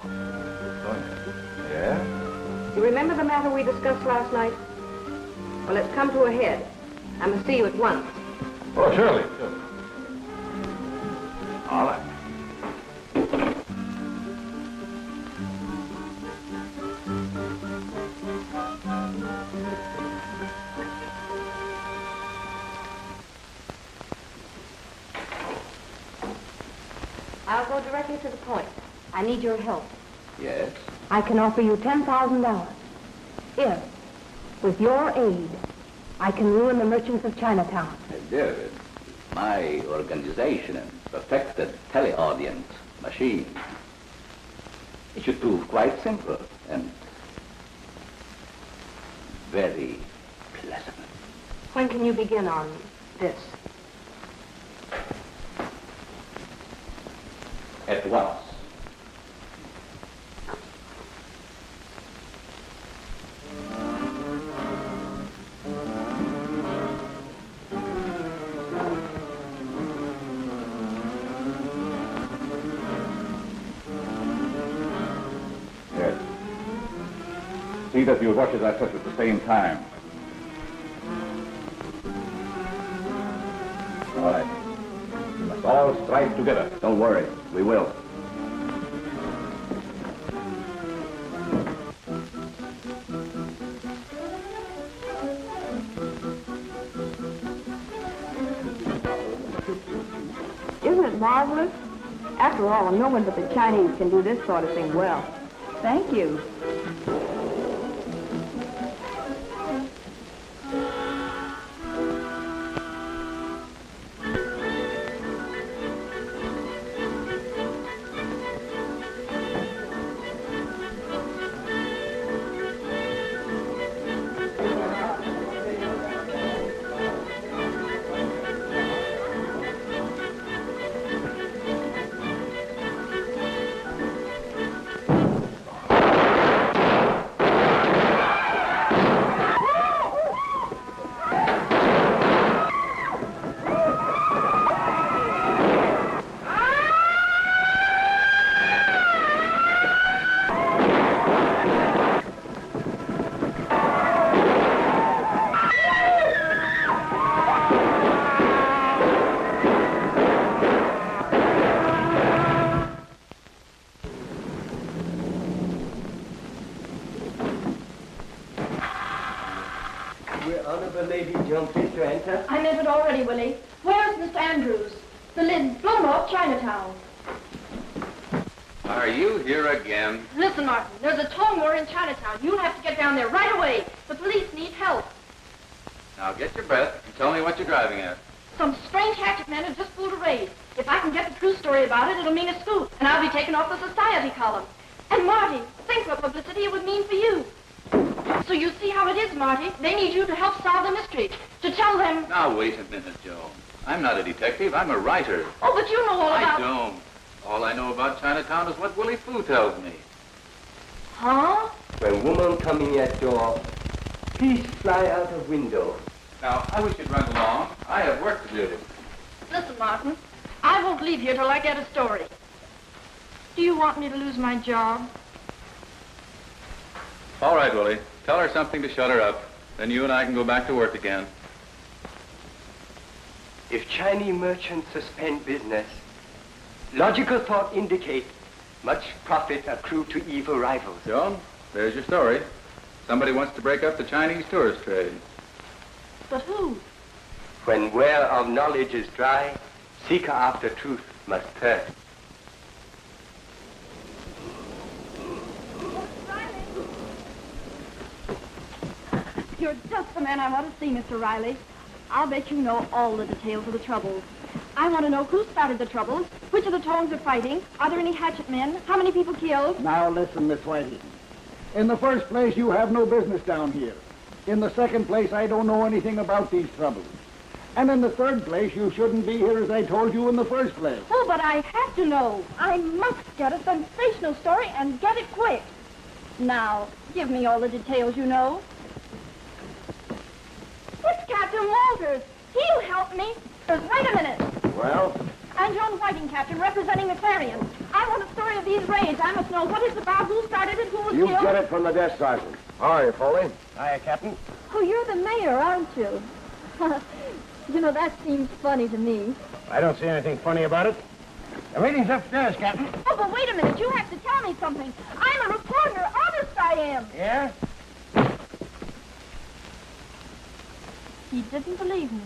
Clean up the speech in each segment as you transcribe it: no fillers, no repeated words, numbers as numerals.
Oh. Sonia. Yeah? You remember the matter we discussed last night? Well, it's come to a head. I must see you at once. Oh, surely. All right. I'll go directly to the point. I need your help. Yes? I can offer you $10,000 if, with your aid, I can ruin the merchants of Chinatown. Dear, my organization and perfected teleaudience machine. It should prove quite simple and very pleasant. When can you begin on this? At once. Yes. See that you watch as I touch at the same time. All right. We must all strike together. Don't worry, we will. Isn't it marvelous? After all, no one but the Chinese can do this sort of thing well. Thank you. I meant it already, Willie. Where's Mr. Andrews? The lid's blown off Chinatown. Are you here again? Listen, Martin, there's a towing war in Chinatown. You'll have to get down there right away. The police need help. Now get your breath and tell me what you're driving at. Some strange hatchet men have just pulled a raid. If I can get the true story about it, it'll mean a scoop, and I'll be taken off the society column. And Marty, think what publicity it would mean for you. So you see how it is, Marty. They need you to help solve the mystery. To tell them... Now, wait a minute, Joan. I'm not a detective. I'm a writer. Oh, but you know all about... I don't. All I know about Chinatown is what Willie Foo tells me. Huh? When woman coming at door, please fly out of window. Now, I wish you'd run along. I have work to do. Listen, Martin. I won't leave here till I get a story. Do you want me to lose my job? All right, Willie. Tell her something to shut her up. Then you and I can go back to work again. If Chinese merchants suspend business, logical thought indicate much profit accrue to evil rivals. Joan, there's your story. Somebody wants to break up the Chinese tourist trade. But who? When well of knowledge is dry, seeker after truth must thirst. You're just the man I want to see, Mr. Riley. I'll bet you know all the details of the troubles. I want to know who started the troubles, which of the Tongs are fighting, are there any hatchet men, how many people killed? Now listen, Miss Whitey. In the first place, you have no business down here. In the second place, I don't know anything about these troubles. And in the third place, you shouldn't be here as I told you in the first place. Oh, but I have to know. I must get a sensational story and get it quick. Now, give me all the details you know. It's Captain Walters. He'll help me. Wait a minute. Well, I'm Joan Whiting, Captain, representing the Clarion. I want a story of these raids. I must know what it's about, who started it, who was You killed. get it from the desk sergeant. How are you, Foley? Hiya, Captain. Oh, you're the mayor, aren't you? You know, that seems funny to me. I don't see anything funny about it. The meeting's upstairs, Captain. Oh, but wait a minute. You have to tell me something. I'm a reporter. Honest I am. Yeah? He didn't believe me.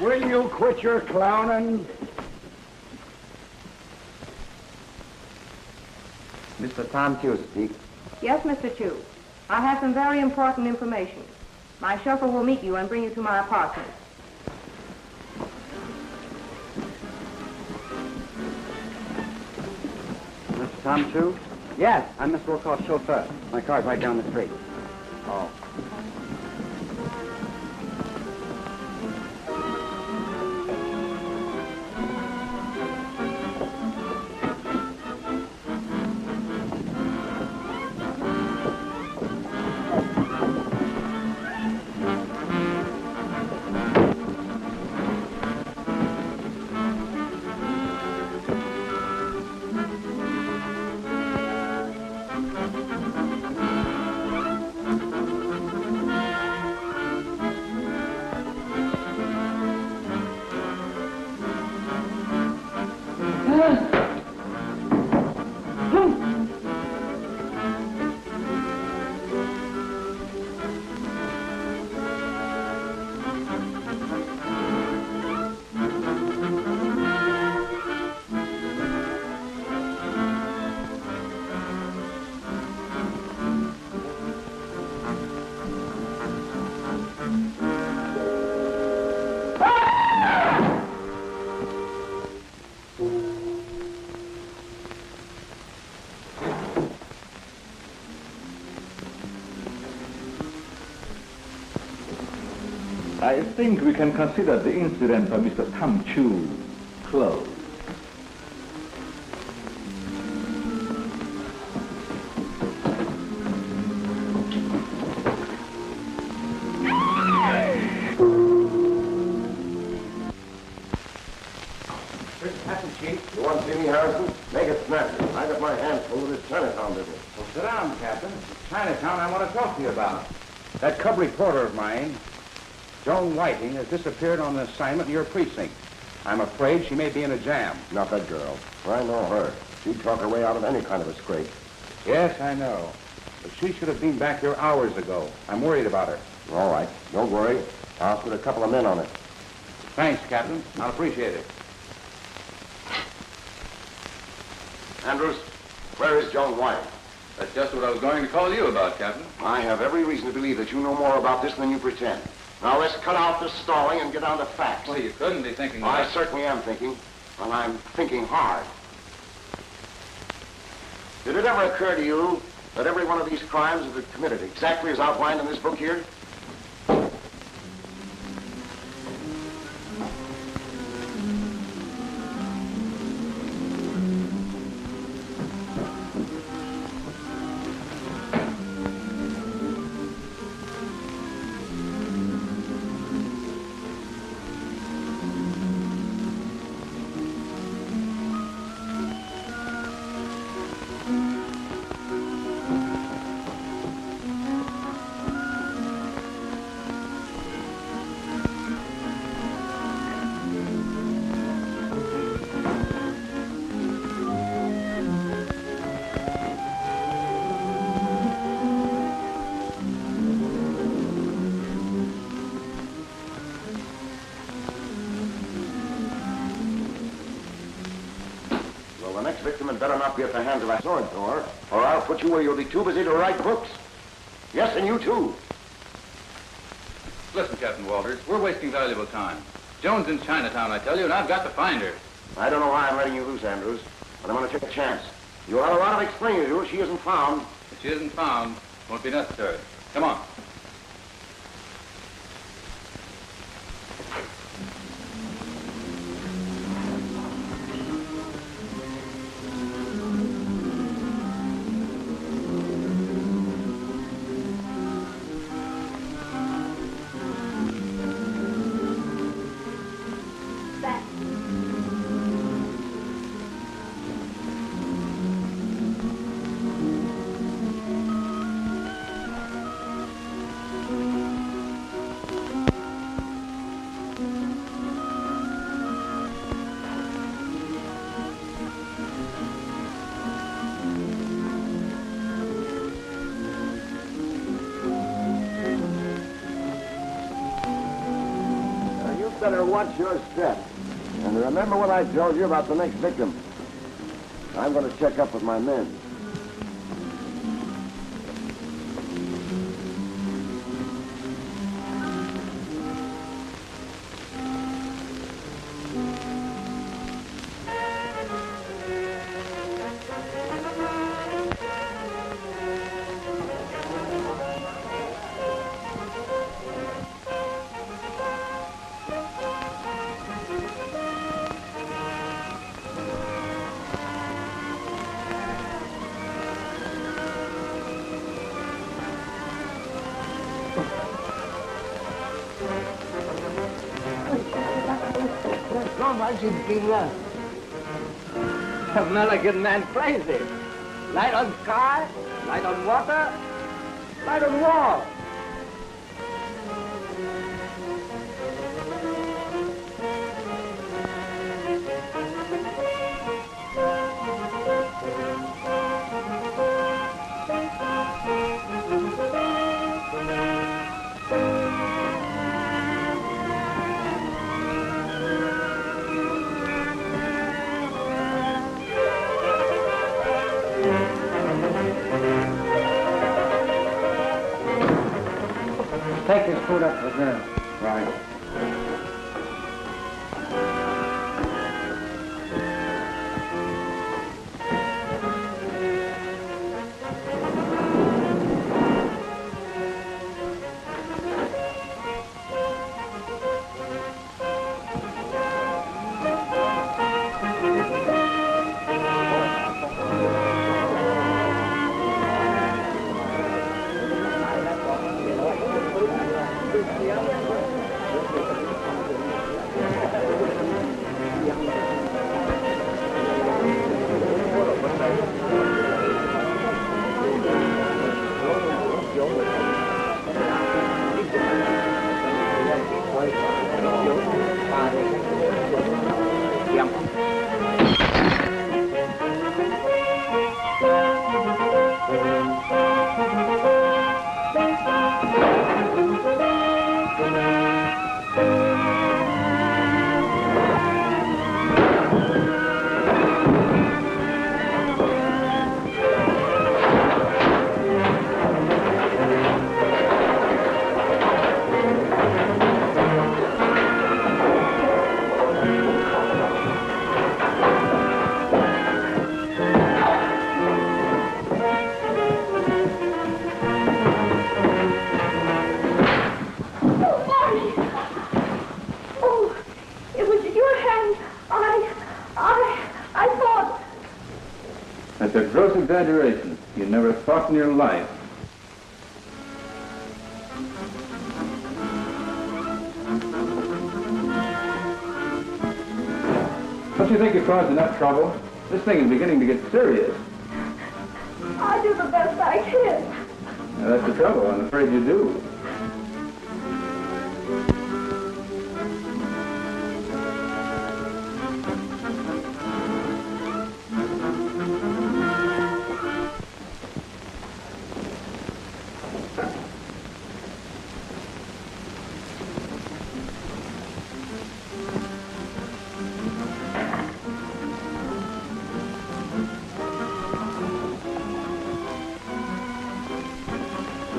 Will you quit your clowning? Mr. Tom Chu speak. Yes, Mr. Chu. I have some very important information. My chauffeur will meet you and bring you to my apartment. Mr. Tom Chu? Yes, I'm Mr. Wilcox's chauffeur. My car's right down the street. Oh. I think we can consider the incident of Mr. Tom Chu closed. Chief, you want to see me, Harrison? Make it snappy. I got my hands full with this Chinatown business. Well, sit down, Captain. It's Chinatown I want to talk to you about. That cub reporter of mine, Joan Whiting, has disappeared on an assignment in your precinct. I'm afraid she may be in a jam. Not that girl. I know her. She'd talk her way out of any kind of a scrape. Yes, I know. But she should have been back here hours ago. I'm worried about her. All right. Don't worry. I'll put a couple of men on it. Thanks, Captain. I'll appreciate it. Andrews, where is Joan Whiting? That's just what I was going to call you about, Captain. I have every reason to believe that you know more about this than you pretend. Now, let's cut out this stalling and get down to facts. Well, you couldn't be thinking I that. certainly am thinking. Well, I'm thinking hard. Did it ever occur to you that every one of these crimes has been committed exactly as outlined in this book here? Victim had better not be at the hands of that sword door, or I'll put you where you'll be too busy to write books. Yes, and you too. Listen, Captain Walters, we're wasting valuable time. Joan's in Chinatown, I tell you, and I've got to find her. I don't know why I'm letting you loose, Andrews, but I'm going to take a chance. You'll have a lot of explaining to do if she isn't found. If she isn't found, it won't be necessary. Come on. better watch your step. And remember what I told you about the next victim. I'm going to check up with my men. American man crazy. Light on sky, light on water, light on wall. Take this food up to the girl. Right. That's a gross exaggeration. You never thought in your life. Don't you think you're causing enough trouble? This thing is beginning to get serious. I do the best I can. Now, that's the trouble. I'm afraid you do.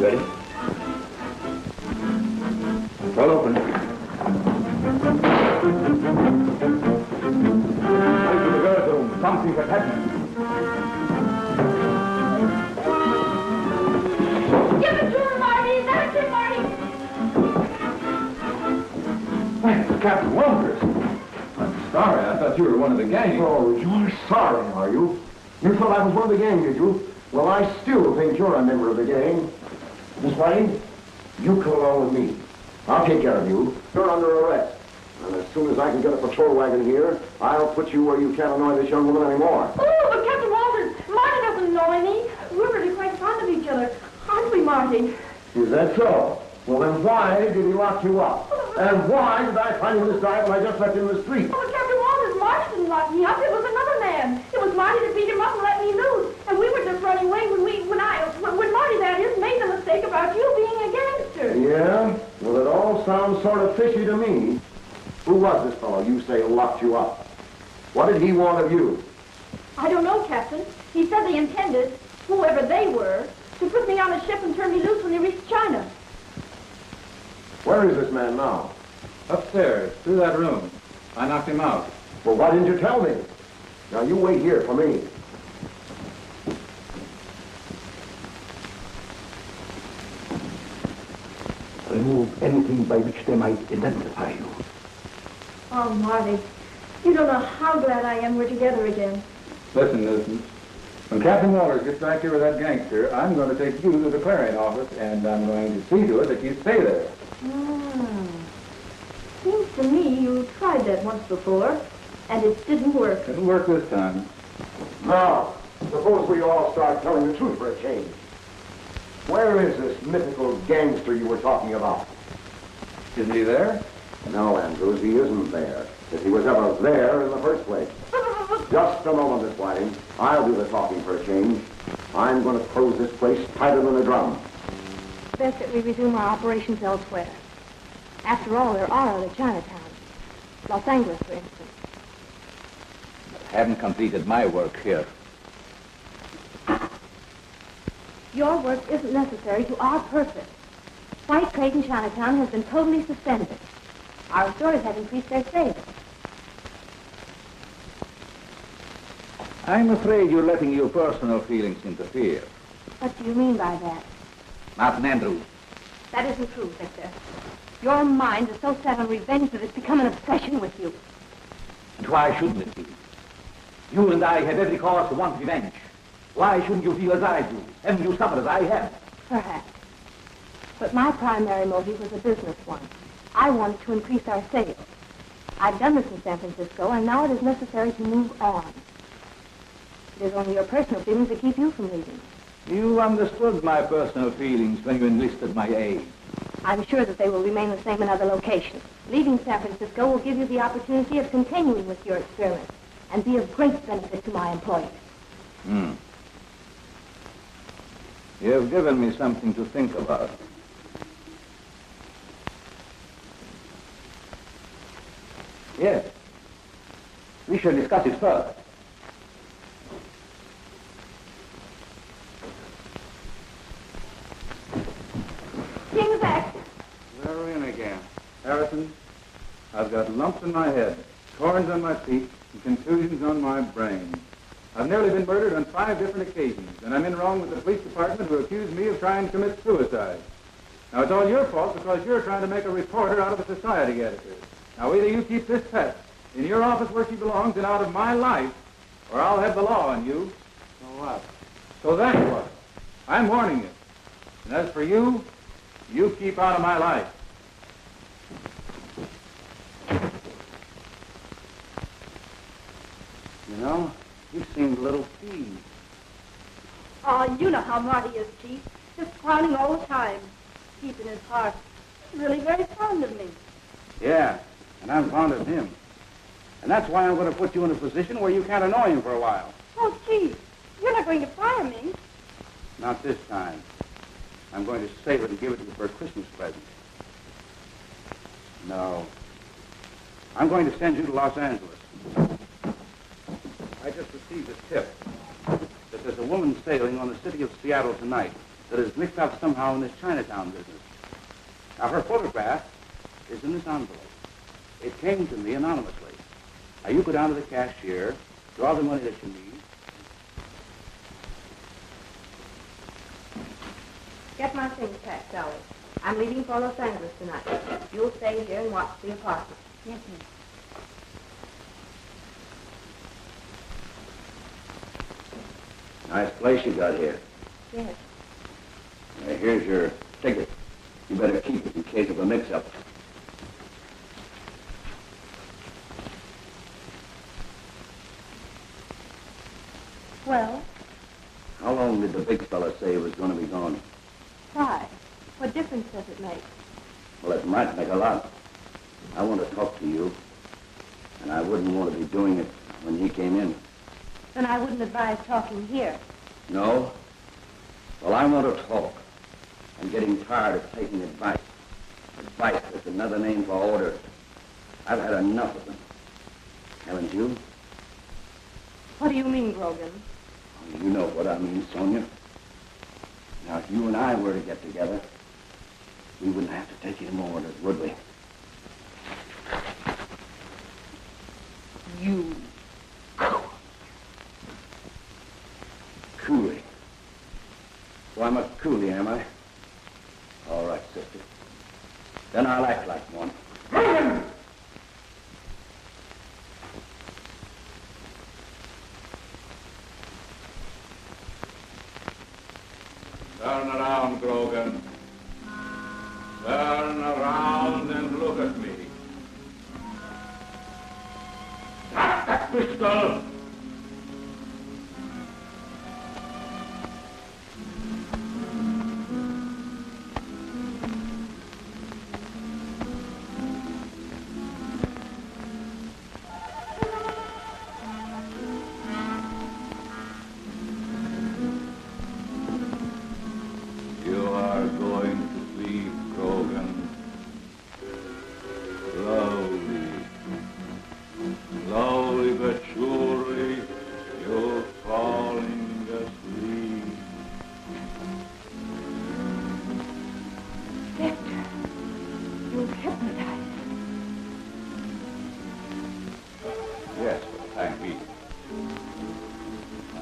Ready? Well open. I to the girls' room. Something has happened. Give it to her, Marty. That's it, Marty. Thanks, Captain Walters. I'm sorry. I thought you were one of the gang. Oh, you're sorry, are you? You thought I was one of the gang, did you? Well, I still think you're a member of the gang. Miss Whiting, you come along with me. I'll take care of you. You're under arrest. And as soon as I can get a patrol wagon here, I'll put you where you can't annoy this young woman anymore. Oh, but Captain Walters, Marty doesn't know any. We're really quite fond of each other. Aren't we, Marty? Is that so? Well, then why did he lock you up? And why did I find you this night when I just left you in the street? Oh, but Captain Walters, Marty didn't lock me up. It was another man. It was Marty that beat him up and let me loose. And we were just running away when Marty, that is, made the mistake about you being a gangster. Yeah? Well, it all sounds sort of fishy to me. was this fellow you say locked you up? What did he want of you? I don't know, Captain. He said they intended, whoever they were, to put me on a ship and turn me loose when they reached China. Where is this man now? Upstairs, through that room. I knocked him out. Well, why didn't you tell me? Now, you wait here for me. Remove anything by which they might identify you. Oh, Marty, you don't know how glad I am we're together again. Listen. When Captain Walters gets back here with that gangster, I'm going to take you to the clearing office, and I'm going to see to it that you stay there. Seems to me you tried that once before, and it didn't work. It'll work this time. Now, suppose we all start telling the truth for a change. Where is this mythical gangster you were talking about? Isn't he there? No, Andrews, he isn't there. If he was ever there in the first place. Just a moment, Miss Whiting. I'll do the talking for a change. I'm going to close this place tighter than a drum. Best that we resume our operations elsewhere. After all, there are other Chinatowns. Los Angeles, for instance. I haven't completed my work here. Your work isn't necessary to our purpose. White trade in Chinatown has been totally suspended. Our stores have increased their sales. I'm afraid you're letting your personal feelings interfere. What do you mean by that? Martin Andrews. That isn't true, Victor. Your mind is so set on revenge that it's become an obsession with you. And why shouldn't it be? You and I have every cause to want revenge. Why shouldn't you feel as I do? Haven't you suffered as I have? Perhaps. But my primary motive was a business one. I wanted to increase our sales. I've done this in San Francisco, and now it is necessary to move on. It is only your personal feelings that keep you from leaving. You understood my personal feelings when you enlisted my aid. I'm sure that they will remain the same in other locations. Leaving San Francisco will give you the opportunity of continuing with your experiments and be of great benefit to my employers. You have given me something to think about. Yes. We shall discuss it further. King's Act. We're in again. Harrison, I've got lumps in my head, corns on my feet, and contusions on my brain. I've nearly been murdered on 5 different occasions, and I'm in wrong with the police department who accuse me of trying to commit suicide. Now, it's all your fault because you're trying to make a reporter out of a society editor. Now, either you keep this pest in your office where she belongs and out of my life, or I'll have the law on you. So what? So that's what. I'm warning you. And as for you, you keep out of my life. You know, you seemed a little peeved. Oh, you know how Marty is, Chief. Just frowning all the time. Deep in his heart. He's really very fond of me. Yeah, and I'm fond of him. And that's why I'm going to put you in a position where you can't annoy him for a while. Oh, Chief, you're not going to fire me. Not this time. I'm going to save it and give it to you for a Christmas present. No. I'm going to send you to Los Angeles. I just received a tip that there's a woman sailing on the city of Seattle tonight that is mixed up somehow in this Chinatown business. Now, her photograph is in this envelope. It came to me anonymously. Now, you go down to the cashier, draw the money that you need. Get my things packed, Sally. I'm leaving for Los Angeles tonight. You'll stay here and watch the apartment. Yes, ma'am. Nice place you got here. Yes. Here's your ticket. You better keep it in case of a mix-up. Well? How long did the big fella say he was going to be gone? Why? What difference does it make? Well, it might make a lot. I want to talk to you, and I wouldn't want to be doing it when he came in. Then I wouldn't advise talking here. No? Well, I want to talk. I'm getting tired of taking advice. Advice is another name for orders. I've had enough of them. Haven't you? What do you mean, Grogan? Oh, you know what I mean, Sonia. Now, if you and I were to get together, we wouldn't have to take any more orders, would we? You. Coolie. Well, I'm a coolie, am I? All right, sister. Then I'll act like one. Turn around, Grogan. Turn around and look at me. Drop that pistol! You are going to sleep, Grogan. Slowly. Slowly but surely, you're falling asleep. Victor, you've hypnotized. Yes, for the time being. I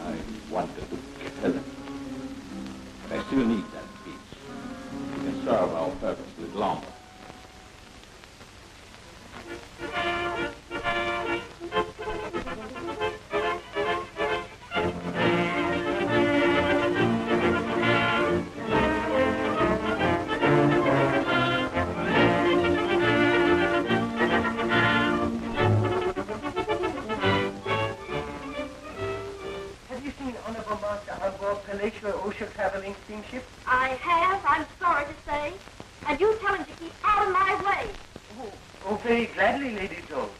wanted to kill him. But I still need that speech. We can serve our purpose a little longer. Have you seen Honorable Master on board Palatial Ocean Traveling Steamship? I have, I'm sorry to say. And you tell him to keep out of my way. Oh, very gladly, Lady Joan.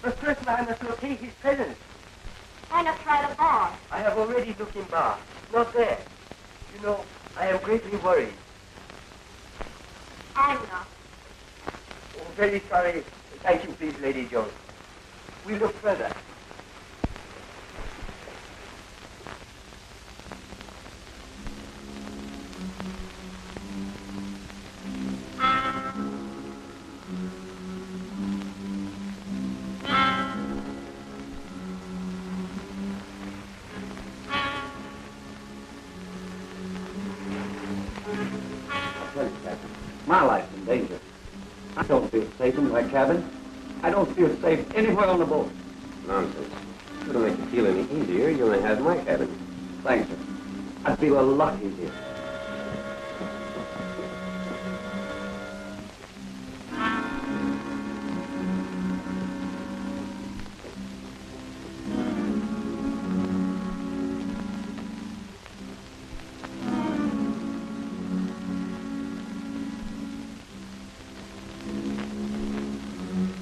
But first I must locate his presence. Why not try the bar? I have already looked in bar. Not there. You know, I am greatly worried. I'm not. Oh, very sorry. Thank you, please, Lady Joan. We'll look further. My life's in danger. I don't feel safe in my cabin. I don't feel safe anywhere on the boat. Nonsense. It'll make you feel any easier. You only have my cabin. Thanks, sir. I feel a lot easier.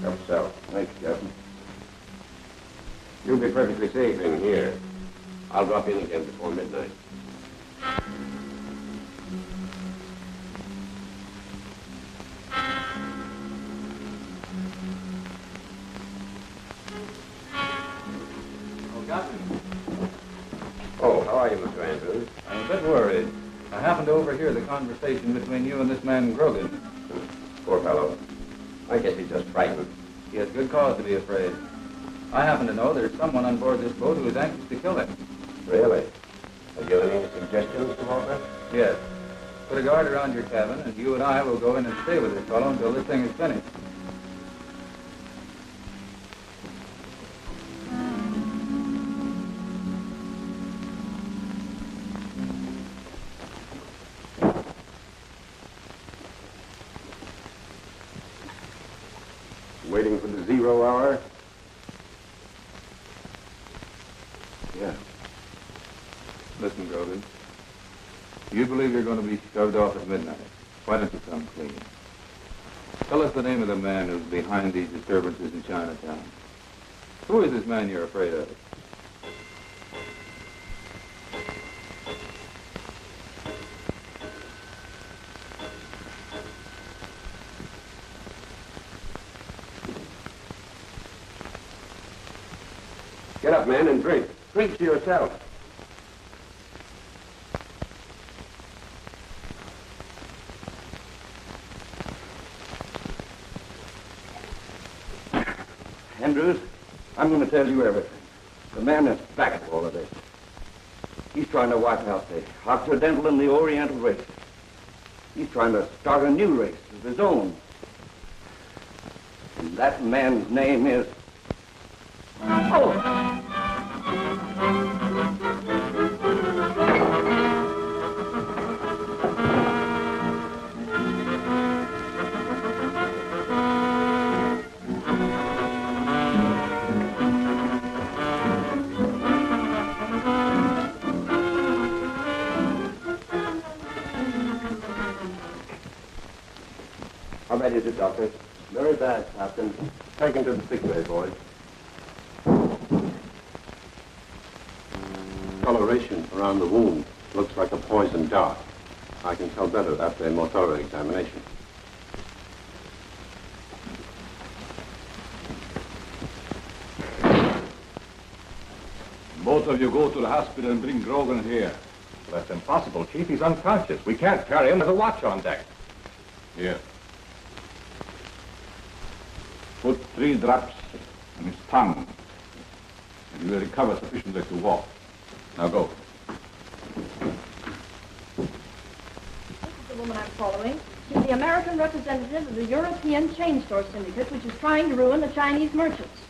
Help yourself. Thanks, Captain. You'll be perfectly safe in here. I'll drop in again before midnight. Oh, Captain. Oh, how are you, Mr. Andrews? I'm a bit worried. I happened to overhear the conversation between you and this man Grogan. Poor fellow. I guess he's just frightened. He has good cause to be afraid. I happen to know there's someone on board this boat who is anxious to kill him. Really? Have you any suggestions, Mr. Walker? Yes. Put a guard around your cabin, and you and I will go in and stay with this fellow until this thing is finished. Waiting for the 0 hour? Yeah. Listen, Grogan. You believe you're going to be shoved off at midnight. Why don't you come clean? Tell us the name of the man who's behind these disturbances in Chinatown. Who is this man you're afraid of? Get up, man, and drink. Drink to yourself. Andrews, I'm going to tell you everything. The man that's back of all of this. He's trying to wipe out the Occidental and the Oriental races. He's trying to start a new race of his own. And that man's name is... Oh! How bad is it, Doctor? Very bad, Captain. Take him to the sick bay, boys. Coloration around the wound looks like a poison dart. I can tell better after a more thorough examination. Both of you go to the hospital and bring Grogan here. That's impossible, Chief. He's unconscious. We can't carry him. There's a watch on deck. Here. Put 3 drops on his tongue, and he will recover sufficiently to walk. Now go. This is the woman I'm following. She's the American representative of the European chain store syndicate, which is trying to ruin the Chinese merchants.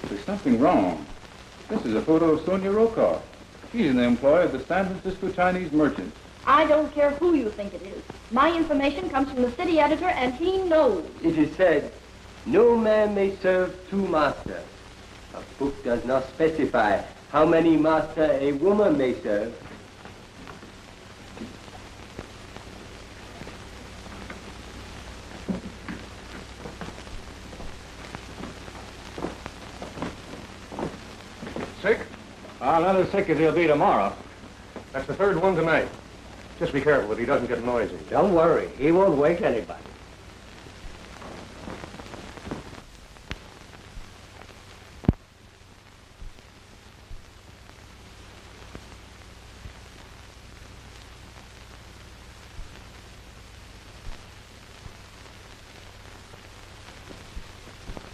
There's something wrong. This is a photo of Sonia Rokoff. She's in the employ of the San Francisco Chinese merchants. I don't care who you think it is. My information comes from the city editor, and he knows. It is said, no man may serve 2 masters. A book does not specify how many masters a woman may serve. Sick? Not as sick as he'll be tomorrow. That's the 3rd one tonight. Just be careful that he doesn't get noisy. Don't worry. He won't wake anybody.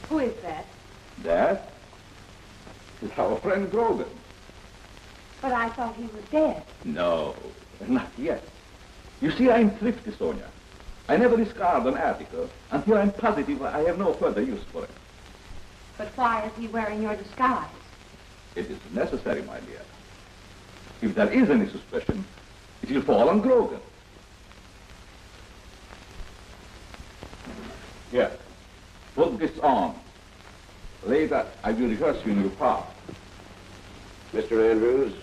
Who is that? That is our friend Grogan. But I thought he was dead. No, not yet. You see, I'm thrifty, Sonia. I never discard an article until I'm positive I have no further use for it. But why is he wearing your disguise? It is necessary, my dear. If there is any suspicion, it will fall on Grogan. Here, put this on. Later, I will rehearse you in your part. Mr. Andrews,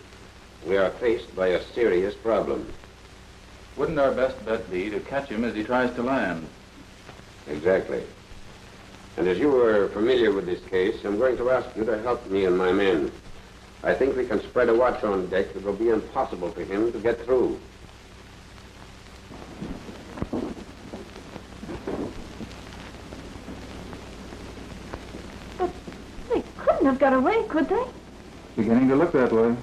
we are faced by a serious problem. Wouldn't our best bet be to catch him as he tries to land? Exactly. And as you are familiar with this case, I'm going to ask you to help me and my men. I think we can spread a watch on deck that will be impossible for him to get through. But they couldn't have got away, could they? Beginning to look that way.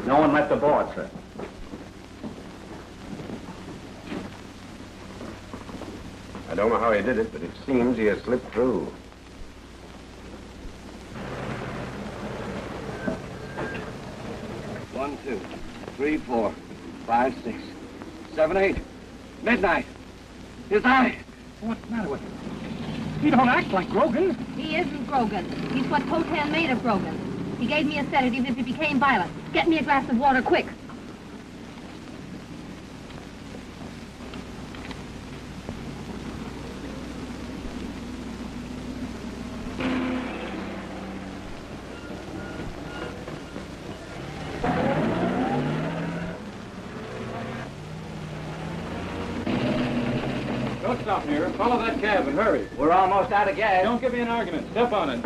No one left aboard, sir. I don't know how he did it, but it seems he has slipped through. One, 2, 3, 4, 5, 6, 7, 8. Midnight. His eye. What's the matter with him? He don't act like Grogan. He isn't Grogan. He's what Potan made of Grogan. He gave me a sedative if he became violent. Get me a glass of water, quick. Don't stop here. Follow that cab and hurry. We're almost out of gas. Don't give me an argument. Step on it.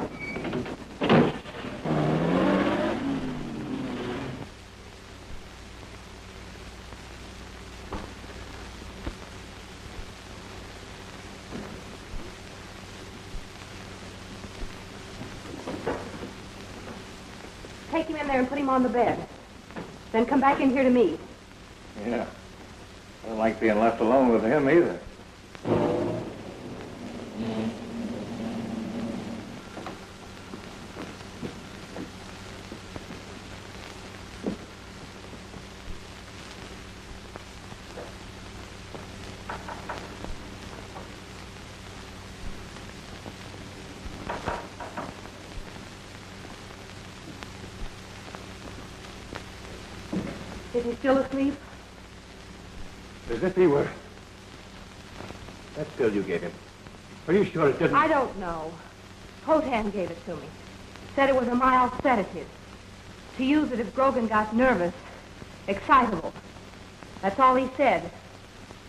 take him in there and put him on the bed. Then come back in here to me. Yeah. I don't like being left alone with him either. Is he still asleep? As if he were. That pill you gave him. Are you sure it didn't? I don't know. Potan gave it to me. Said it was a mild sedative. To use it if Grogan got nervous, excitable. That's all he said.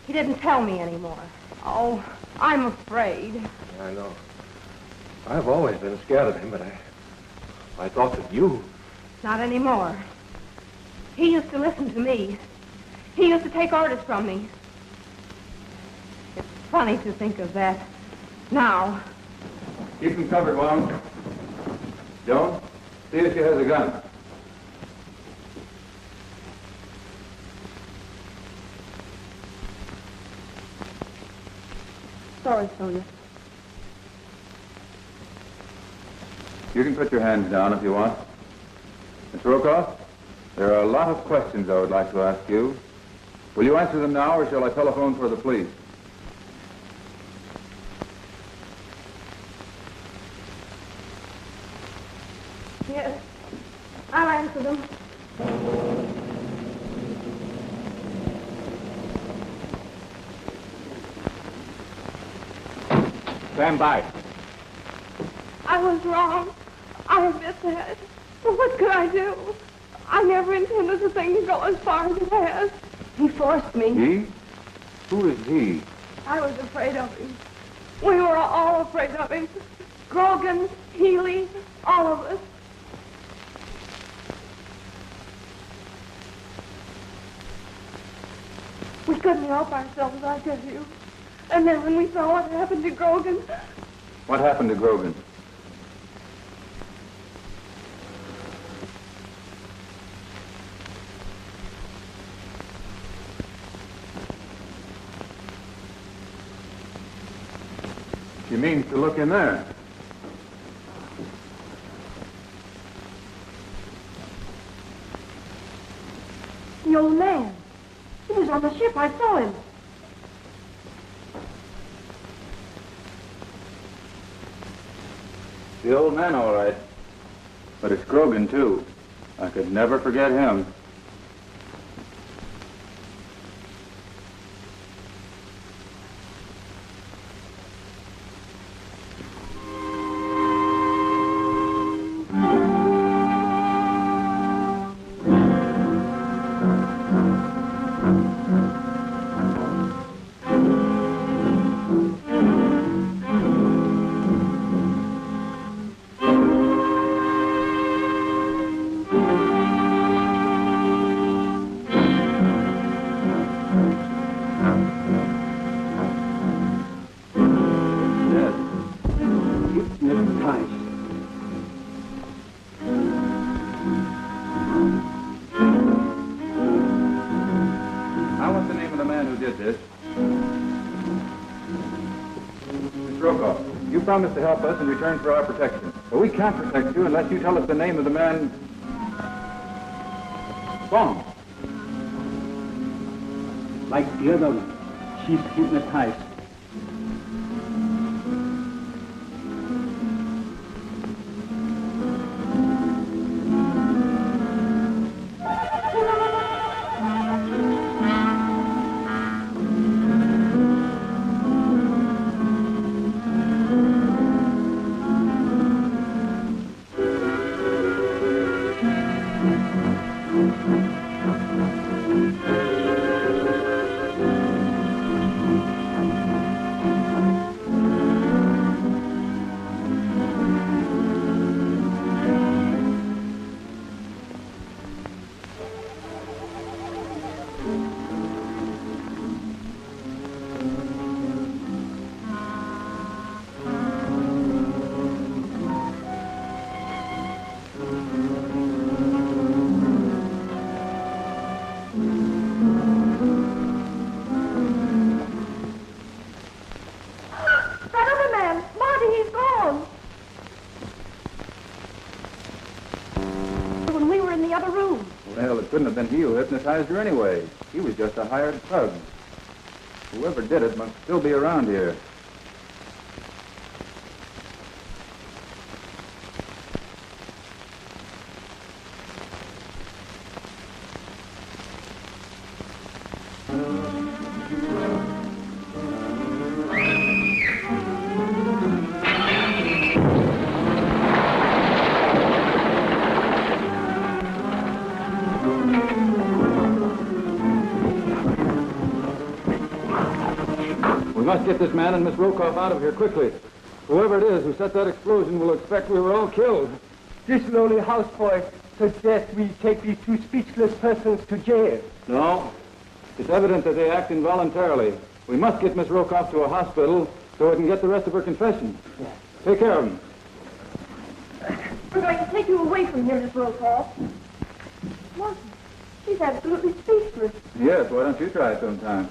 He didn't tell me anymore. Oh, I'm afraid. I know. I've always been scared of him, but I thought that you... Not anymore. He used to listen to me. He used to take orders from me. It's funny to think of that now. Keep him covered, Joan. Joan, see if she has a gun. Sorry, Sonia. You can put your hands down if you want. Miss Rokoff, there are a lot of questions I would like to ask you. Will you answer them now, or shall I telephone for the police? Yes, I'll answer them. Stand by. I was wrong. I admit that. But what could I do? I never intended the thing to go as far as it has. He forced me. He? Who is he? I was afraid of him. We were all afraid of him. Grogan, Healy, all of us. We couldn't help ourselves, I tell you. And then when we saw what happened to Grogan... What happened to Grogan? She means to look in there. The old man. He was on the ship. I saw him. The old man, all right. But it's Grogan, too. I could never forget him. Promise to help us in return for our protection. But we can't protect you unless you tell us the name of the man... Wong. Like the other one, she's hypnotized. another room. Well, it couldn't have been he who hypnotized her anyway. He was just a hired thug. Whoever did it must still be around here. We must get this man and Miss Rokoff out of here quickly. Whoever it is who set that explosion will expect we were all killed. This lowly houseboy suggests we take these two speechless persons to jail. No. It's evident that they act involuntarily. We must get Miss Rokoff to a hospital so we can get the rest of her confession. Take care of them. We're going to take you away from here, Miss Rokoff. What? She's absolutely speechless. Yes, why don't you try it sometime?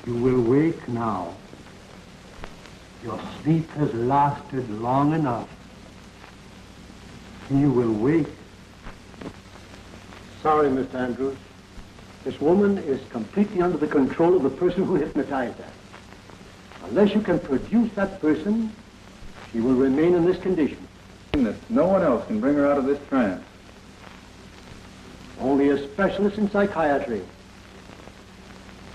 You will wake now. Your sleep has lasted long enough. You will wake. Sorry, Mr. Andrews. This woman is completely under the control of the person who hypnotized her. Unless you can produce that person, she will remain in this condition. No one else can bring her out of this trance. Only a specialist in psychiatry.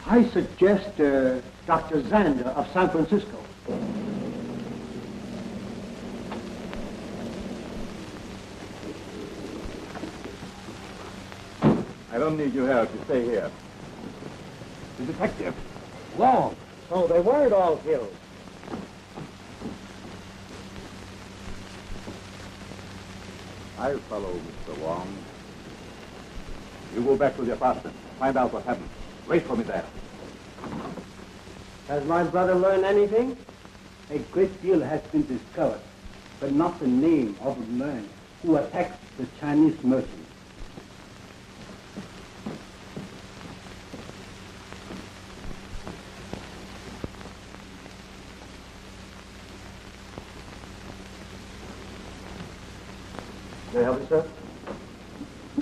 I suggest Dr. Zander of San Francisco. I don't need your help. You stay here. The detective. Long. So they weren't all killed. I'll follow Mr. Wong. You go back to the apartment. Find out what happened. Wait for me there. Has my brother learned anything? A great deal has been discovered, but not the name of the man who attacked the Chinese merchant. May I help you, sir?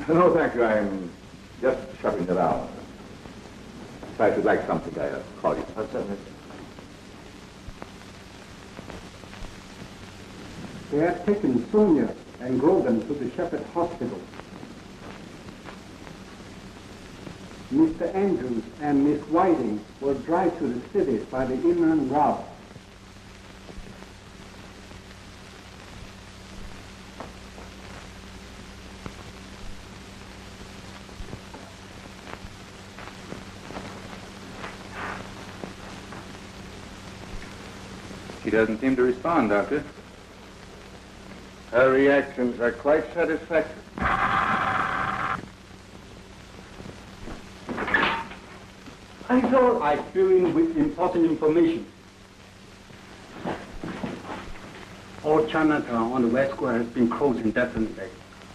No, thank you. I'm just shopping around. If I should like something, I'll call you. Certainly. They have taken Sonia and Grogan to the Shepherd Hospital. Mr. Andrews and Miss Whiting will drive to the city by the inland route. She doesn't seem to respond, Doctor. Her reactions are quite satisfactory. Uncle, I fill in with important information. All Chinatown on the West Square has been closed indefinitely.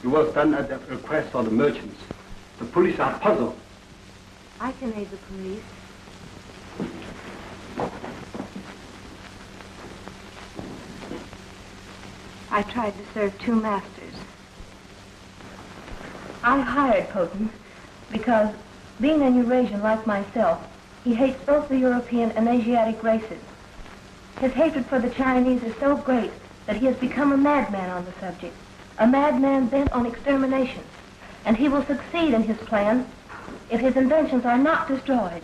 It was done at the request of the merchants. The police are puzzled. I can aid the police. I tried to serve two masters. I hired Poten because, being a Eurasian like myself, he hates both the European and Asiatic races. His hatred for the Chinese is so great that he has become a madman on the subject, a madman bent on extermination, and he will succeed in his plan if his inventions are not destroyed.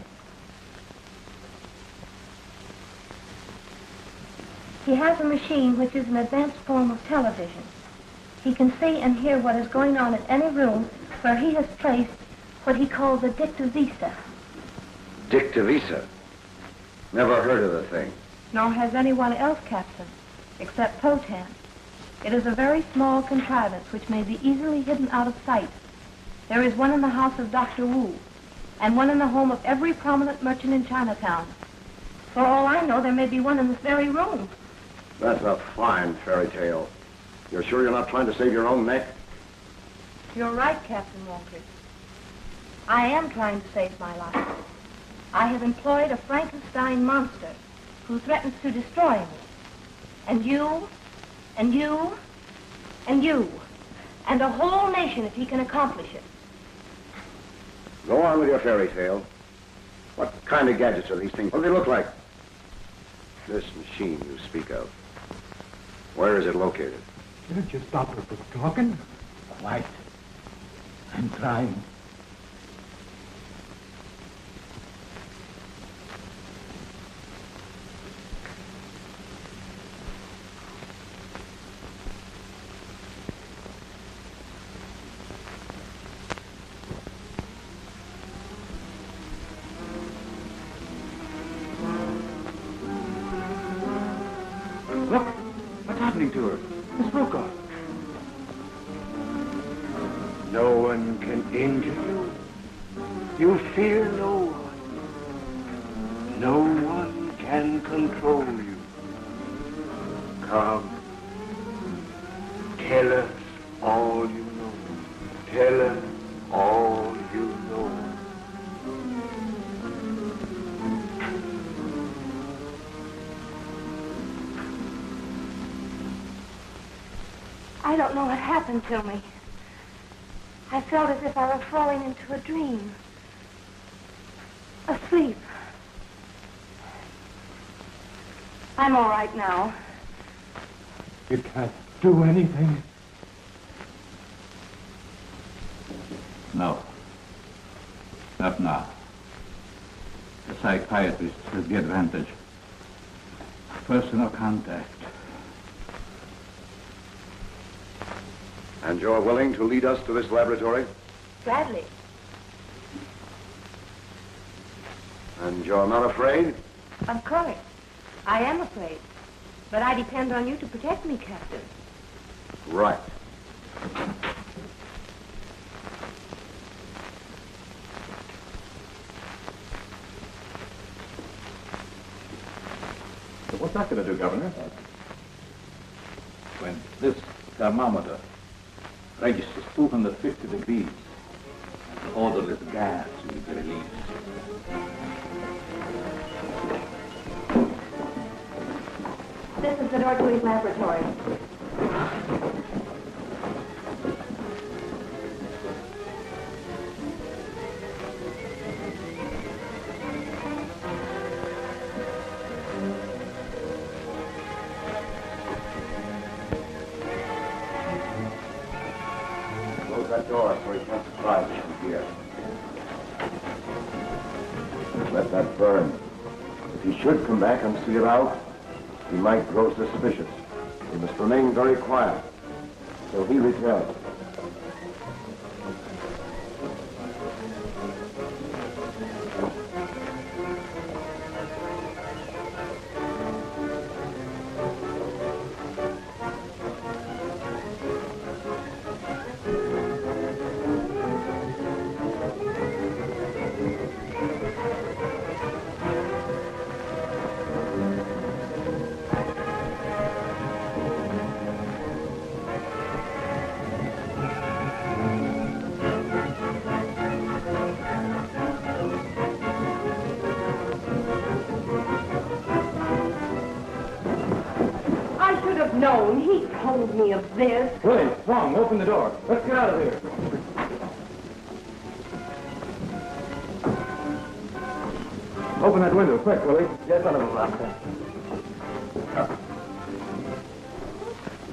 He has a machine which is an advanced form of television. He can see and hear what is going on in any room where he has placed what he calls a dictavisa. Dictavisa? Never heard of the thing. Nor has anyone else, Captain, except Potan. It is a very small contrivance which may be easily hidden out of sight. There is one in the house of Dr. Wu, and one in the home of every prominent merchant in Chinatown. For all I know, there may be one in this very room. That's a fine fairy tale. You're sure you're not trying to save your own neck? You're right, Captain Walker. I am trying to save my life. I have employed a Frankenstein monster who threatens to destroy me. And you And you, and you, and a whole nation if he can accomplish it. Go on with your fairy tale. What kind of gadgets are these things? What do they look like? This machine you speak of. Where is it located? Didn't you stop her from talking? Quiet. I'm trying. Look, what's happening to her? Miss Brokaw. No one can injure you. You fear no one. No one can control you. Come. Tell us all you know. Tell us all you know. I don't know what happened to me. I felt as if I were falling into a dream. Asleep. I'm all right now. You can't do anything. No. Not now. The psychiatrist has the advantage. Personal contact. And you're willing to lead us to this laboratory? Gladly. And you're not afraid? Of course. I am afraid. But I depend on you to protect me, Captain. Right. So what's that going to do, Governor? When this thermometer registers 250 degrees, and the odorless gas will be released. This is the door to his laboratory. Close that door so he can't surprise us from here. Let that burn. If he should come back and see it out, he might grow suspicious. We must remain very quiet till he returns. known. He told me of this. Willie, Wong, open the door. Let's get out of here. Open that window, quick, Willie. Yes, Honorable Master.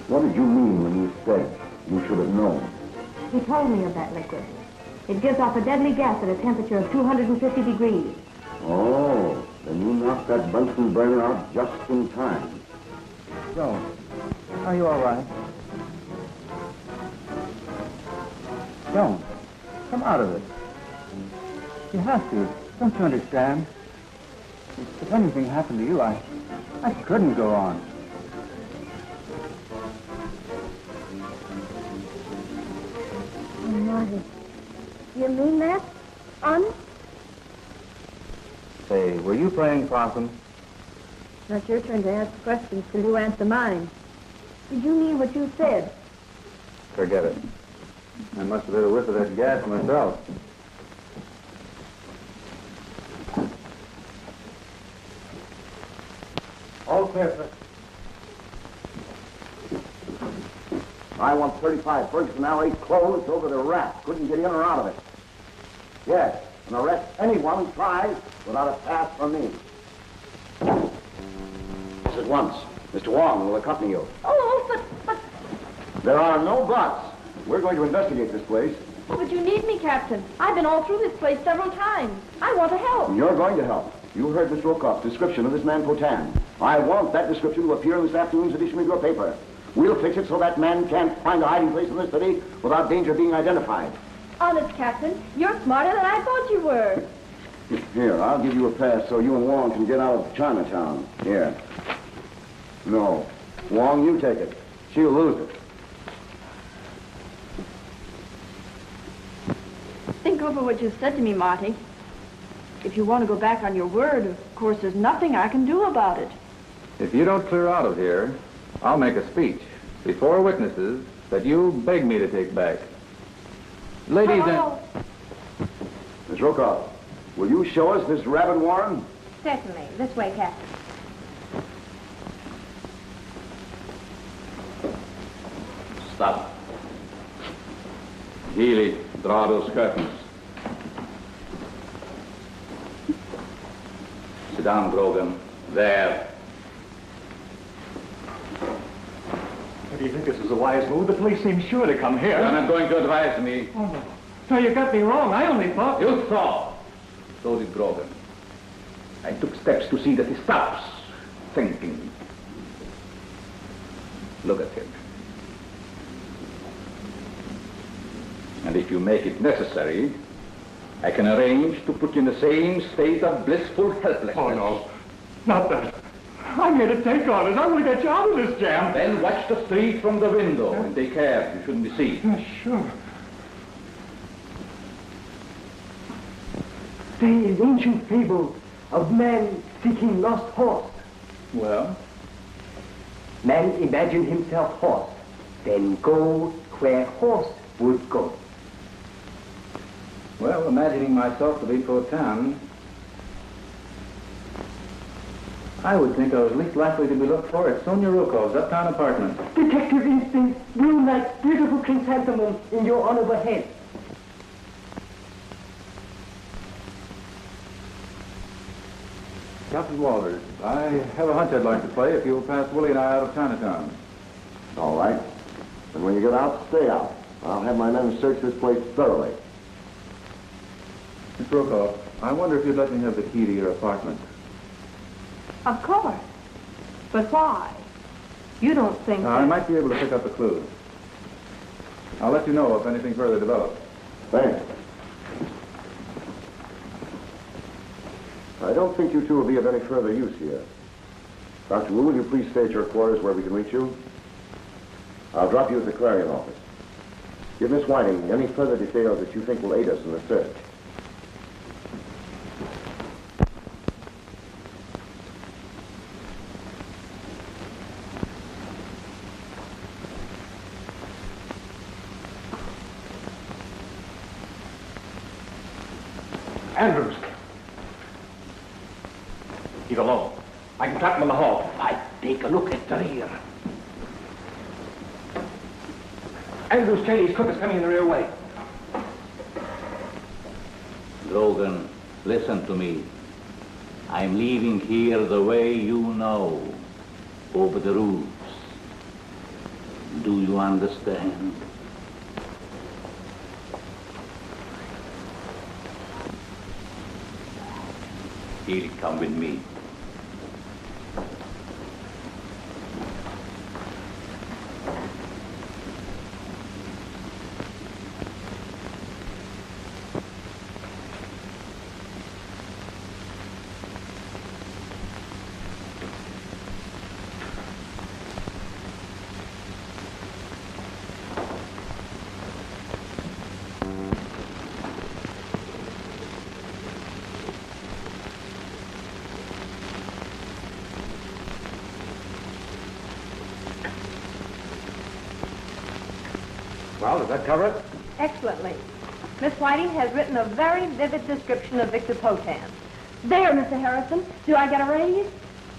What did you mean when you said you should have known? He told me of that liquid. It gives off a deadly gas at a temperature of 250 degrees. Oh, then you knocked that Bunsen burner out just in time. Joan, are you all right? Joan, come out of it. You have to. Don't you understand? If anything happened to you, I couldn't go on. Oh, Marty, you mean that? Honest? Say, were you playing possum? Not your turn to ask questions till you answer mine. Did you mean what you said? Forget it. I must have had a whiff of that gas myself. All clear, sir. I want 35 Ferguson Alley closed over the rat. Couldn't get in or out of it. Yes, and arrest anyone who tries without a pass from me. This at once. Mr. Wong will accompany you. Oh, but... There are no buts. We're going to investigate this place. Oh, but you need me, Captain. I've been all through this place several times. I want to help. You're going to help. You heard Miss Rokoff's description of this man Potan. I want that description to appear in this afternoon's edition of your paper. We'll fix it so that man can't find a hiding place in the city without danger of being identified. Honest, Captain, you're smarter than I thought you were. Here, I'll give you a pass so you and Wong can get out of Chinatown. Here. No. Wong, you take it. She'll lose it. Think over what you've said to me, Marty. If you want to go back on your word, of course, there's nothing I can do about it. If you don't clear out of here, I'll make a speech before witnesses that you beg me to take back. Ladies and... Miss Rokoff, will you show us this rabbit warren? Certainly. This way, Captain. Stop. Healy, draw those curtains. Sit down, Grogan. There. Do you think this is a wise move? The police seem sure to come here. You're not going to advise me. Oh, no. No, you got me wrong. I only thought... You thought. So did Grogan. I took steps to see that he stops thinking. Look at him. And if you make it necessary, I can arrange to put you in the same state of blissful helplessness. Oh, no. Not that. I made a take on it. I want to get you out of this jam. Then watch the street from the window and take care you shouldn't be seen. Yeah, sure. There is ancient fable of man seeking lost horse. Well? Man imagined himself horse, then go where horse would go. Well, imagining myself to be Potan, I would think I was least likely to be looked for at Sonia Rokov's uptown apartment. Detective instinct will like beautiful chrysanthemum in your honorable head. Captain Walters, I have a hunch I'd like to play if you'll pass Willie and I out of Chinatown. All right. And when you get out, stay out. I'll have my men search this place thoroughly. Miss Rokoff, I wonder if you'd let me have the key to your apartment. Of course. But why? You don't think I might be able to pick up a clue. I'll let you know if anything further develops. Thanks. I don't think you two will be of any further use here. Dr. Wu, will you please stay at your quarters where we can reach you? I'll drop you at the Clarion office. Give Miss Whiting any further details that you think will aid us in the search. Andrews. He's alone. I can trap him in the hall. I take a look at the rear. Andrews' Chinese cook is coming in the rear way. Grogan, listen to me. I'm leaving here the way you know, over the roofs. Do you understand? He'll come with me. Well, does that cover it? excellently. Miss Whiting has written a very vivid description of Victor Potan. There, Mr. Harrison. Do I get a raise?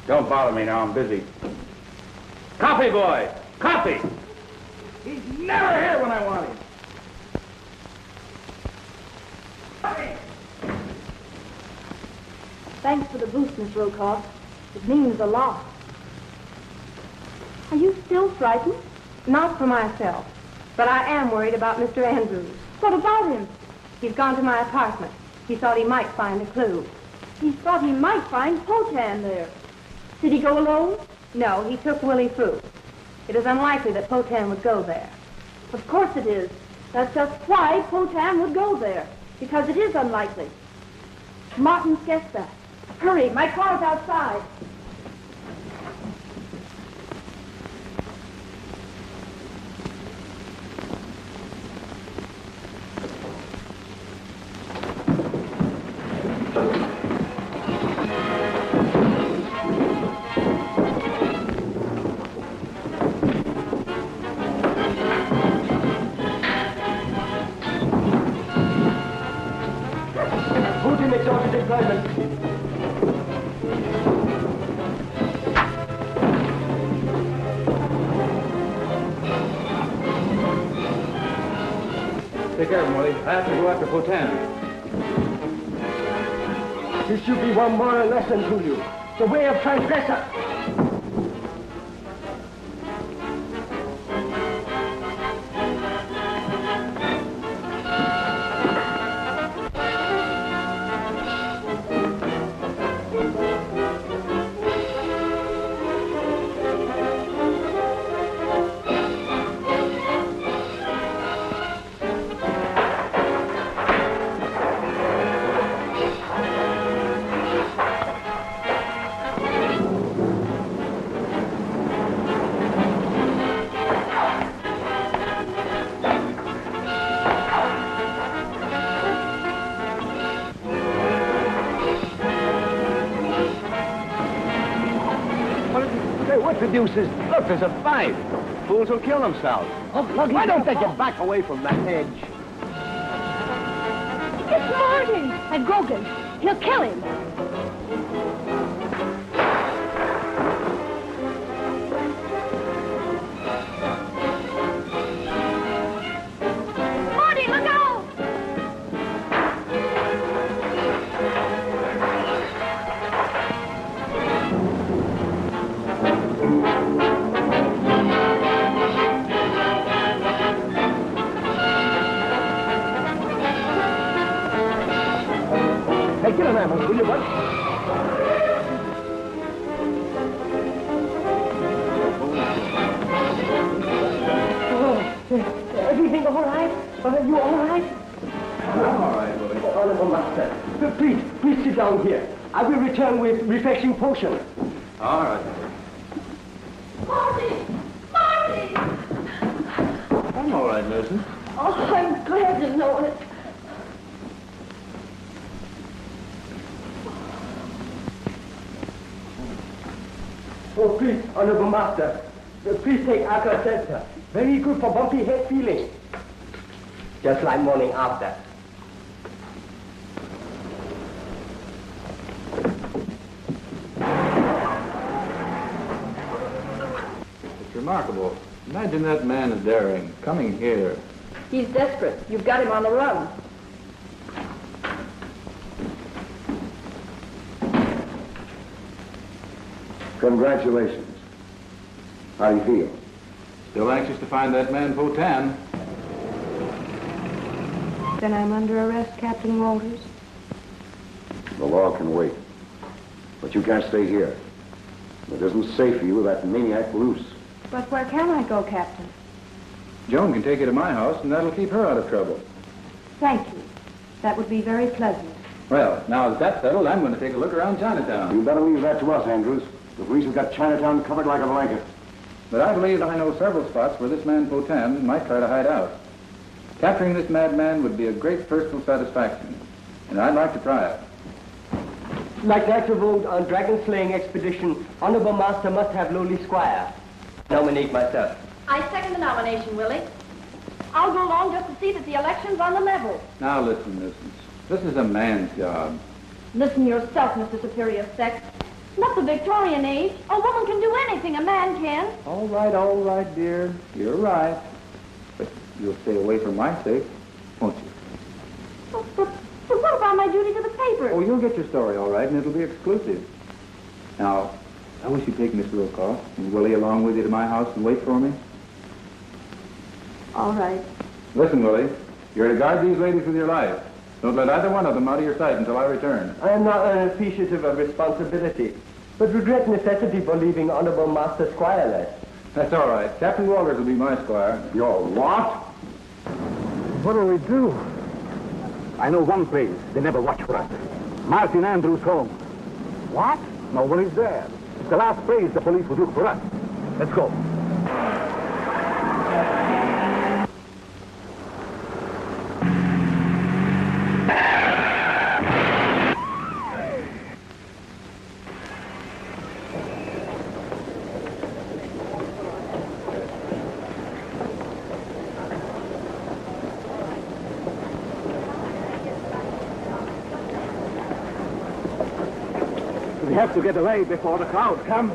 Don't bother me now. I'm busy. Coffee, boy! Coffee! He's never here when I want him. Thanks for the boost, Miss Rokoff. It means a lot. Are you still frightened? Not for myself, but I am worried about Mr. Andrews. What about him? He's gone to my apartment. He thought he might find a clue. He thought he might find Potan there. Did he go alone? No, he took Willie Fu. It is unlikely that Potan would go there. Of course it is. That's just why Potan would go there. Because it is unlikely. Martin's guessed that. Hurry, my car's outside. Take care of him, Willie. I have to go after Potan. This should be one moral lesson to you. The way of transgressor. Deuces. Look, there's a fight. Fools will kill themselves. Oh, look, why don't they get back away from that edge? It's Martin and Grogan. He'll kill him. Marty, look out! Hey, get an ambulance, will you, bud? Oh, everything all right? Are you all right? I'm all right, Willie. Honorable Master, please sit down here. I will return with refreshing potion. All right. Marty! Marty! I'm all right, Milton. Oh, I'm glad to know it. Oh, please, Honorable Master, please take Alka-Seltzer. Very good for bumpy head feeling. Just like morning after. It's remarkable. Imagine that man is daring, coming here. He's desperate. You've got him on the run. Congratulations. How do you feel? Still anxious to find that man Potan. Then I'm under arrest, Captain Walters. The law can wait. But you can't stay here. It isn't safe for you with that maniac loose. But where can I go, Captain? Joan can take you to my house, and that'll keep her out of trouble. Thank you. That would be very pleasant. Well, now that that's settled, I'm going to take a look around Chinatown. You better leave that to us, Andrews. The police have got Chinatown covered like a blanket. But I believe I know several spots where this man Potan might try to hide out. Capturing this madman would be a great personal satisfaction, and I'd like to try it. Like that to vote on dragon-slaying expedition, Honorable Master must have lowly squire. Nominate myself. I second the nomination, Willie. I'll go along just to see that the election's on the level. Now listen, Mrs. This is a man's job. Listen yourself, Mr. Superior Sex. Not the Victorian age. A woman can do anything a man can. All right, dear. You're right. You'll stay away for my sake, won't you? But what about my duty to the paper? Oh, you'll get your story all right, and it'll be exclusive. Now, I wish you'd take Miss Wilcox and Willie along with you to my house and wait for me. All right. Listen, Willie, you're to guard these ladies with your life. Don't let either one of them out of your sight until I return. I am not unappreciative of responsibility, but regret necessity for leaving Honorable Master Squireless. That's all right. Captain Walters will be my squire. Your what? What'll we do? I know one place they never watch for us. Martin Andrews' home. What? Nobody's there. It's the last place the police would look for us. Let's go. We have to get away before the crowd comes.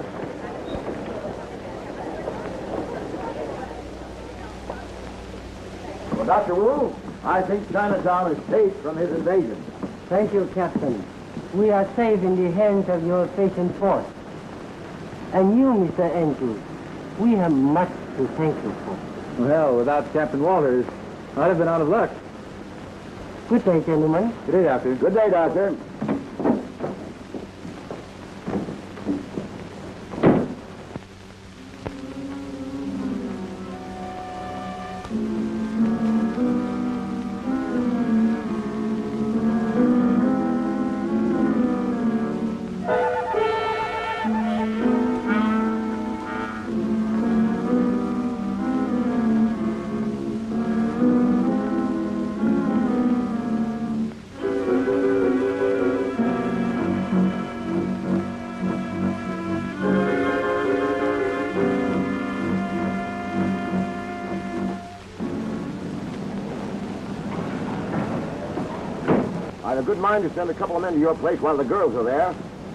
Well, Dr. Wu, I think Chinatown is safe from his invasion. Thank you, Captain. We are safe in the hands of your patient force. And you, Mr. Andrews, we have much to thank you for. Well, without Captain Walters, I'd have been out of luck. Good day, gentlemen. Good day, Doctor. Good day, Doctor. I have a good mind to send a couple of men to your place while the girls are there.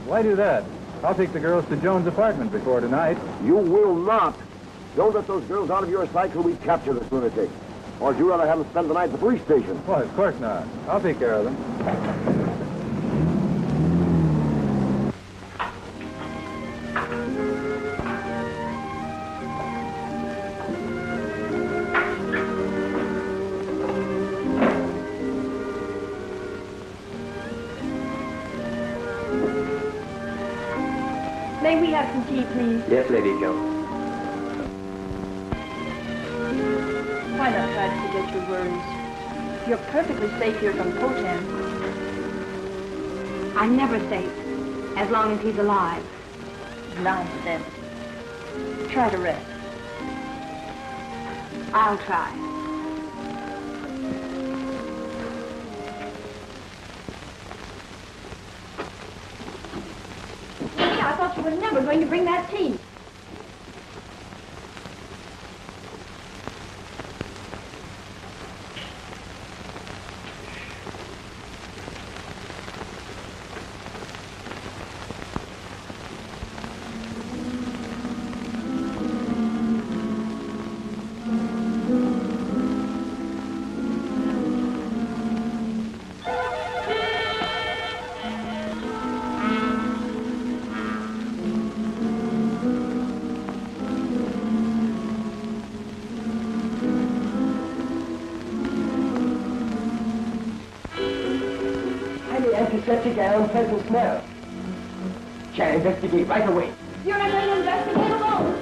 Why do that? I'll take the girls to Joan's apartment before tonight. You will not. Don't let those girls out of your sight till we capture this lunatic. Or would you rather have them spend the night at the police station? Why, of course not. I'll take care of them. May we have some tea, please? Yes, Lady Joan. Why not try to forget your worries? You're perfectly safe here from Potan. I'm never safe, as long as he's alive. Nonsense. Try to rest. I'll try. I thought you were never going to bring that tea. Antiseptic and unpleasant smell. Shall investigate right away. You're not going to investigate alone.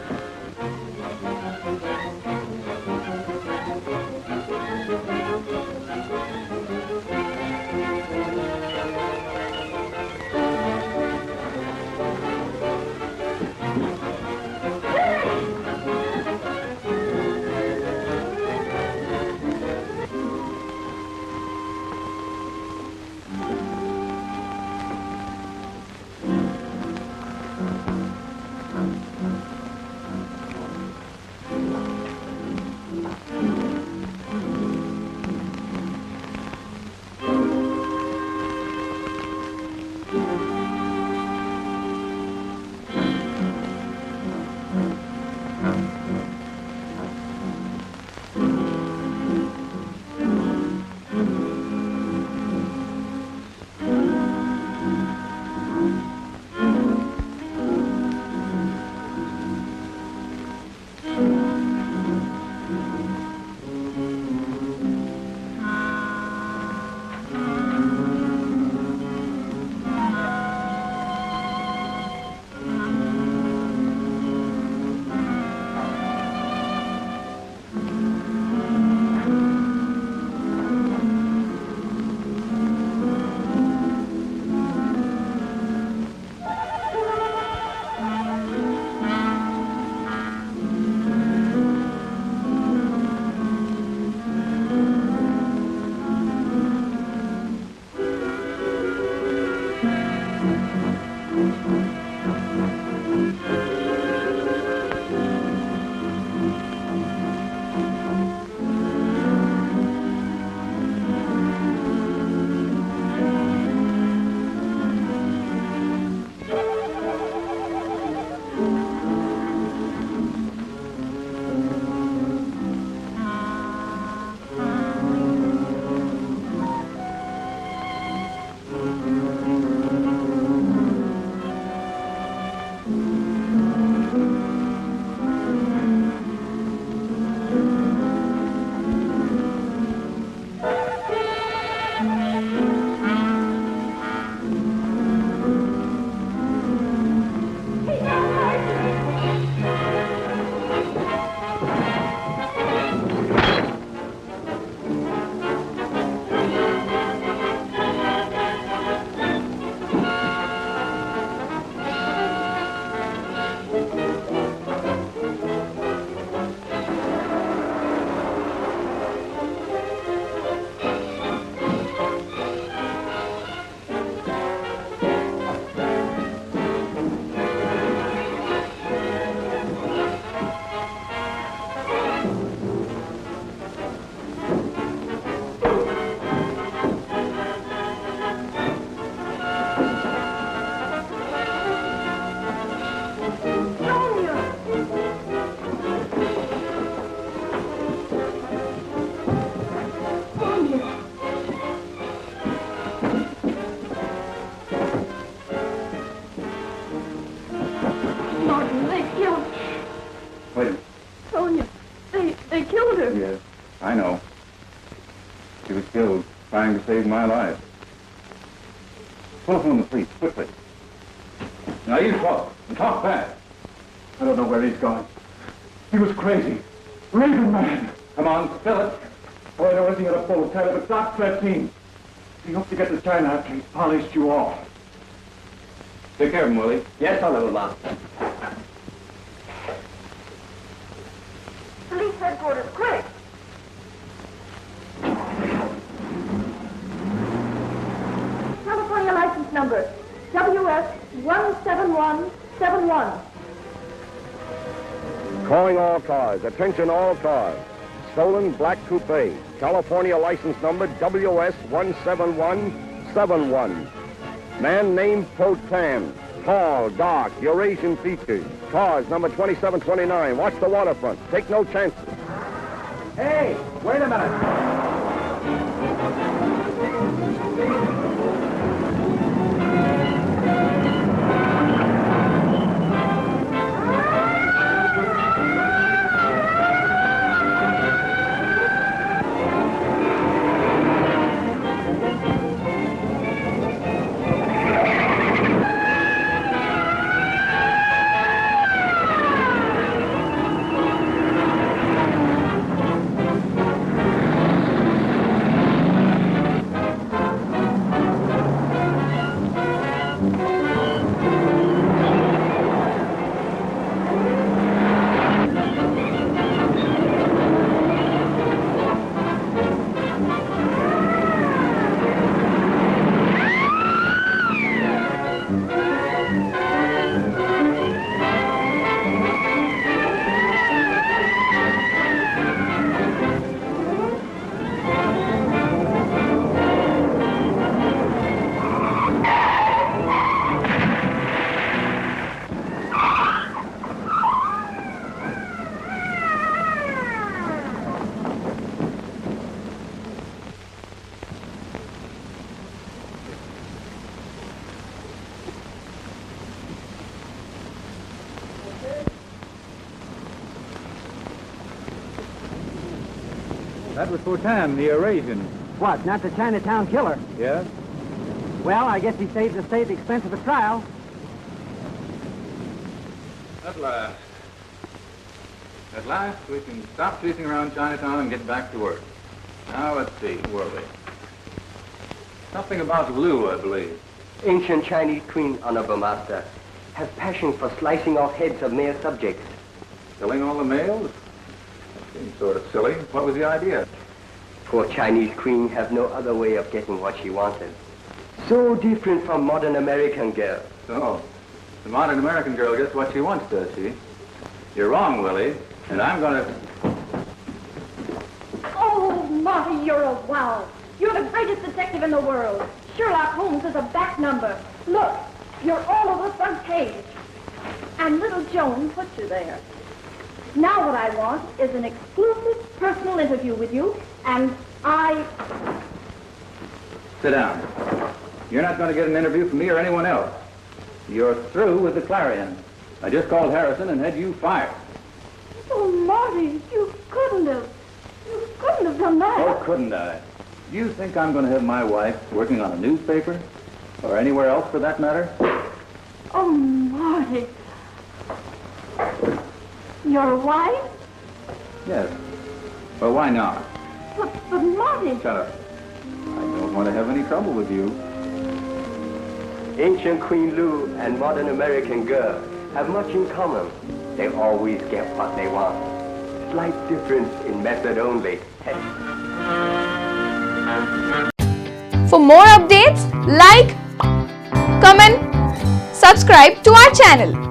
Wait a minute. Sonia, they killed her. Yes, I know. She was killed trying to save my life. Telephone the police, quickly. Now you talk, and talk fast. I don't know where he's gone. He was crazy. Raving mad. Come on, spill it. Oh, I know everything at a full tell but stop that scene. He hoped to get to China after he's polished you off. Take care of him, Willie. Yes, Honorable Master. Police headquarters, quick! California license number, WS 17171. Calling all cars. Attention all cars. Stolen black coupe. California license number WS 17171. Man named Potan. Tall, dark, Eurasian features. Cars number 2729. Watch the waterfront. Take no chances. Hey, wait a minute. That was Potan, the Eurasian. What, not the Chinatown killer? Yes? Well, I guess he saved the state the expense of a trial. At last. At last, we can stop chasing around Chinatown and get back to work. Now, let's see, who are we? Something about Lu, I believe. Ancient Chinese queen, Honorable Master, has passion for slicing off heads of male subjects. Killing all the males? That seems sort of silly. What was the idea? Poor Chinese queen has no other way of getting what she wanted. So different from modern American girls. So, the modern American girl gets what she wants, does she? You're wrong, Willie, and I'm gonna... Oh, Marty, you're a wow. You're the greatest detective in the world. Sherlock Holmes is a back number. Look, you're all over the front page. And little Joan put you there. Now what I want is an exclusive personal interview with you, and Sit down. You're not going to get an interview from me or anyone else. You're through with the Clarion. I just called Harrison and had you fired. Oh, Marty, you couldn't have done that. Oh, couldn't I? Do you think I'm going to have my wife working on a newspaper? Or anywhere else for that matter? Oh, Marty. Your wife? Yes. Well, why not? But Marty... Shut up. I don't want to have any trouble with you. Ancient Queen Lu and modern American girl have much in common. They always get what they want. Slight difference in method only. For more updates, like, comment, subscribe to our channel.